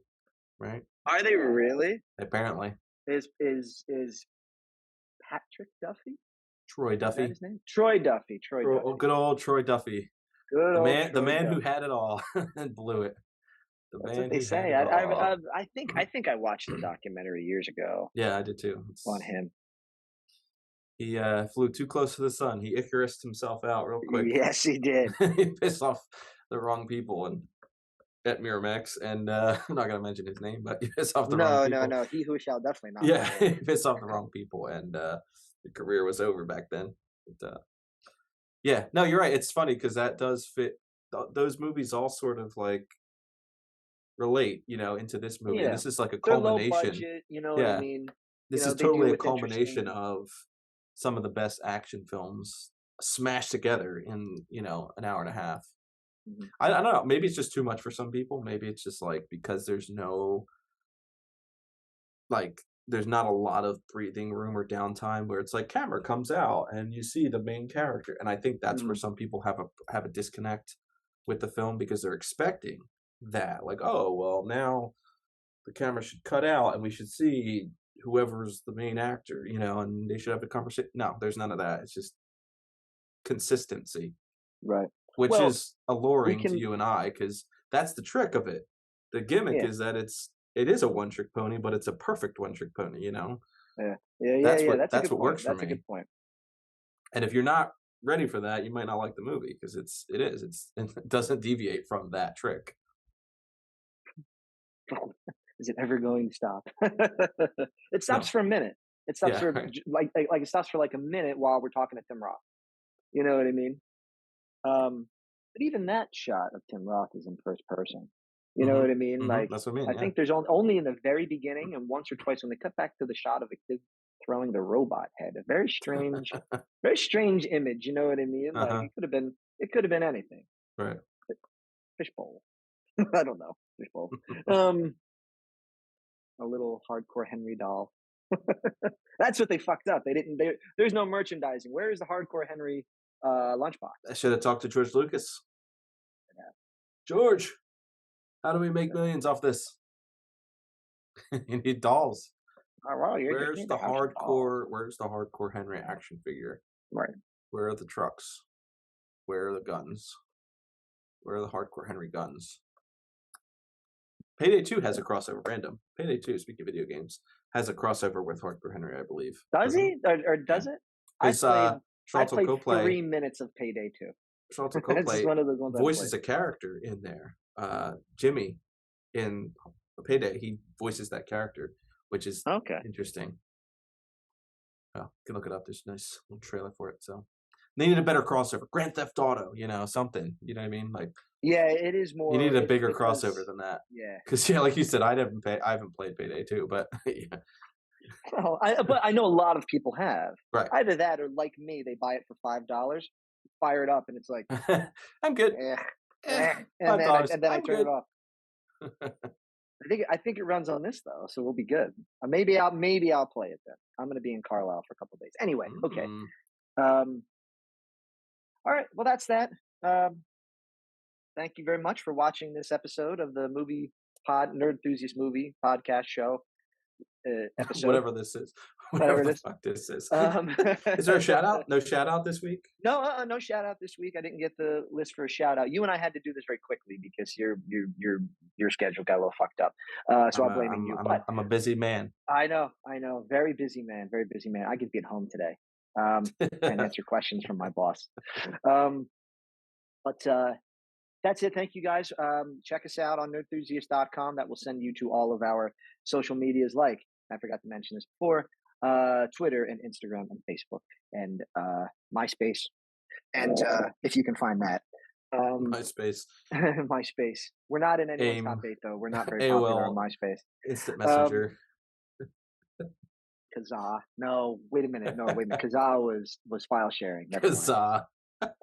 S2: right?
S1: Are they really?
S2: Apparently,
S1: Is Patrick Duffy?
S2: Troy
S1: Is that
S2: Duffy.
S1: his name? Troy Duffy. Troy
S2: Oh,
S1: Duffy.
S2: good old Troy Duffy.
S1: Good old
S2: The
S1: Troy
S2: man who
S1: Duffy.
S2: had it all and blew it. The
S1: That's what
S2: man
S1: they
S2: who had
S1: say.
S2: it all.
S1: I think I watched the documentary years ago
S2: Yeah, I did too.
S1: on him.
S2: He flew too close to the sun. He Icarus himself out real quick.
S1: Yes, he did.
S2: He pissed off the wrong people and at Miramax. And I'm not gonna mention his name, but he pissed off the wrong
S1: No, no,
S2: people.
S1: no. He who shall definitely not
S2: Yeah,
S1: live.
S2: he pissed off the wrong people, and the career was over back then. But, yeah, no, you're right. It's funny because that does fit. Those movies all sort of like relate, you know, into this movie, and
S1: Yeah.
S2: this is like a
S1: They're low
S2: culmination.
S1: budget, you know what I
S2: Yeah,
S1: mean?
S2: this is
S1: They deal
S2: totally a
S1: with interesting.
S2: culmination of some of the best action films smashed together in, you know, an hour and a half.
S1: Mhm.
S2: I don't know. Maybe it's just too much for some people. Maybe it's just like because there's no like there's not a lot of breathing room or downtime where it's like camera comes out and you see the main character. And I think that's where
S1: Mhm.
S2: some people have a disconnect with the film because they're expecting that. Like, oh well now the camera should cut out and we should see whoever's the main actor, you know, and they should have a conversation. No, there's none of that. It's just consistency,
S1: Right.
S2: which
S1: Well,
S2: is
S1: we
S2: alluring to
S1: can
S2: you and I because that's the trick of it. The gimmick
S1: yeah.
S2: is that it is a one trick pony, but it's a perfect one trick pony, you know?
S1: Yeah. Yeah, yeah, yeah. That's a
S2: That's
S1: good
S2: what
S1: point.
S2: works for
S1: That's a
S2: me.
S1: good point.
S2: And if you're not ready for that, you might not like the movie because it doesn't deviate from that trick.
S1: Is it ever going to stop? It stops
S2: No.
S1: for a minute. It stops
S2: Yeah,
S1: for
S2: right.
S1: like it stops for like a minute while we're talking to Tim Roth. You know what I mean? But even that shot of Tim Roth is in first person. You know what
S2: Mhm.
S1: I mean?
S2: Mhm.
S1: Like
S2: That's what I mean,
S1: I
S2: yeah.
S1: think there's only in the very beginning and once or twice when they cut back to the shot of the kid throwing the robot head. A very strange image. You know what I mean? Like
S2: Uh-huh.
S1: it could have been anything.
S2: Right.
S1: Fishbowl. I don't know. Fishbowl. Um, a little hardcore Henry doll. That's what they fucked up. They didn't. There's no merchandising. Where is the Hardcore Henry lunchbox?
S2: I should have talked to George Lucas.
S1: Yeah.
S2: George, how do we make millions off this? You need dolls.
S1: Oh, well,
S2: Where's the hardcore? Where's the Hardcore Henry action figure?
S1: Right.
S2: Where are the trucks? Where are the guns? Where are the Hardcore Henry guns? Payday 2 has a crossover. Random. Payday 2, speaking of video games, has a crossover with Hardcore Henry, I believe.
S1: Does he? Or does it? I played 3 minutes of Payday 2.
S2: Charlton
S1: It's just
S2: Copley
S1: one of those ones I
S2: voices
S1: played.
S2: a character in there. Jimmy in Payday, he voices that character, which is
S1: Okay.
S2: interesting. Oh, you can look it up. There's a nice little trailer for it. So they need a better crossover. Grand Theft Auto, something. You know what I mean? Like,
S1: yeah, it is more.
S2: you need a bigger crossover than that.
S1: Yeah.
S2: Because like you said, I haven't played Payday 2, but yeah.
S1: Well, but I know a lot of people have.
S2: Right.
S1: Either that or, like me, they buy it for $5, fire it up, and it's like,
S2: I'm good.
S1: and then I turn it off. I think it runs on this though, so we'll be good. Maybe I'll play it then. I'm going to be in Carlisle for a couple of days. Anyway, okay. All right. Well, that's that. Thank you very much for watching this episode of the Nerd Enthusiast Movie Podcast Show. Episode.
S2: Whatever this is. Whatever the fuck this is. Is there a shout out? No shout out this week?
S1: No, no shout out this week. I didn't get the list for a shout out. You and I had to do this very quickly because your schedule got a little fucked up. So I'm blaming you.
S2: I'm a busy man.
S1: I know. Very busy man. Very busy man. I could be at home today and answer questions from my boss. But that's it. Thank you guys. Check us out on nerdenthusiast.com. That will send you to all of our social medias, like, I forgot to mention this before, Twitter and Instagram and Facebook and MySpace. And if you can find that.
S2: MySpace.
S1: MySpace. We're not in anyone's top 8, though. We're not very popular on MySpace.
S2: Instant Messenger.
S1: Kazaa. No, wait a minute. Kazaa was file sharing.
S2: Kazaa.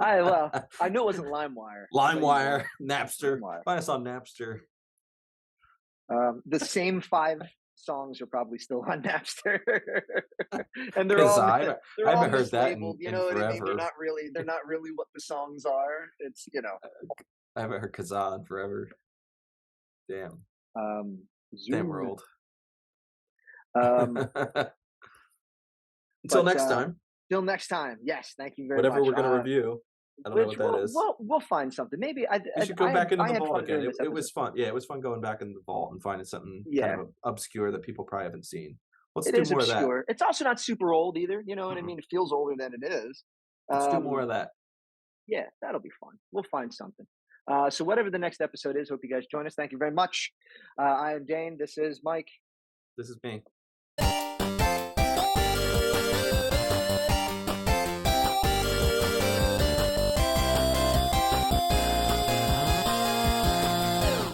S1: I know it wasn't LimeWire.
S2: LimeWire, Napster. Find us on Napster.
S1: The same 5 songs are probably still on Napster, and they're
S2: I haven't heard that in
S1: you know what
S2: forever.
S1: I mean? They're not really what the songs are. It's
S2: I haven't heard Kazaa in forever. Damn. Damn, we're old. Until next time.
S1: Till next time. Yes, thank you very
S2: much. Whatever we're going to review. I don't know what that is.
S1: We'll find something. Maybe
S2: we should go back into the vault again. It was fun. Yeah, it was fun going back in the vault and finding something kind of obscure that people probably haven't seen. Let's do more of that.
S1: It's also not super old either. You know what I mean? It feels older than it is.
S2: Let's do more of that.
S1: Yeah, that'll be fun. We'll find something. So whatever the next episode is, hope you guys join us. Thank you very much. I am Dane. This is Mike.
S2: This is me.